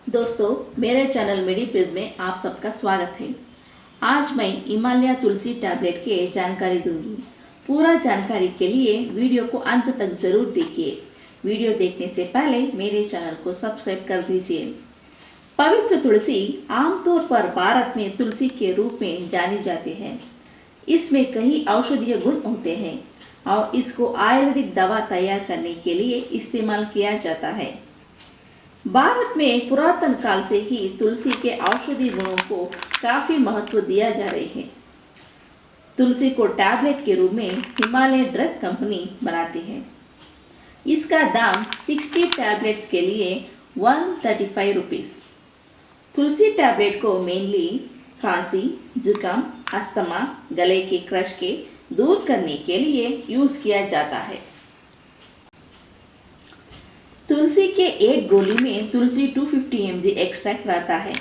दोस्तों, मेरे चैनल मेडिप्रिज में आप सबका स्वागत है। आज मैं हिमालय तुलसी टैबलेट के जानकारी दूंगी। पूरा जानकारी के लिए वीडियो को अंत तक जरूर देखिए। वीडियो देखने से पहले मेरे चैनल को सब्सक्राइब कर दीजिए। पवित्र तुलसी आमतौर पर भारत में तुलसी के रूप में जानी जाती है। इसमें कई औषधीय गुण होते हैं और इसको आयुर्वेदिक दवा तैयार करने के लिए इस्तेमाल किया जाता है। भारत में पुरातन काल से ही तुलसी के औषधि गुणों को काफी महत्व दिया जा रही है। तुलसी को टैबलेट के रूप में हिमालय ड्रग कंपनी बनाती है। इसका दाम 60 टैबलेट्स के लिए 135 रुपीस। तुलसी टैबलेट को मेनली खांसी, जुकाम, अस्थमा, गले के क्रश के दूर करने के लिए यूज किया जाता है। तुलसी के एक गोली में तुलसी 250 mg एक्सट्रैक्ट रहता है।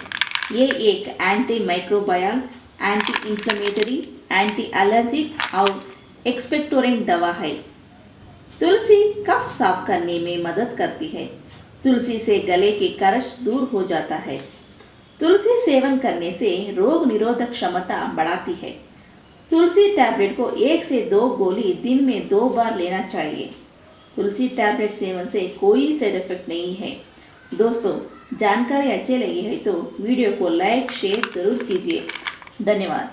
ये एक anti microbial, anti inflammatory, anti allergic और एक्सपेक्टोरेंट दवा है। तुलसी कफ साफ करने में मदद करती है। तुलसी से गले के क्रश दूर हो जाता है। तुलसी सेवन करने से रोग निरोधक क्षमता बढ़ाती है। तुलसी टैबलेट को 1 से 2 गोली दिन में 2 बार लेना चाहिए। तुलसी टैबलेट सेवन से कोई साइड इफेक्ट नहीं है। दोस्तों, जानकारी अच्छी लगी है तो वीडियो को लाइक शेयर जरूर कीजिए। धन्यवाद।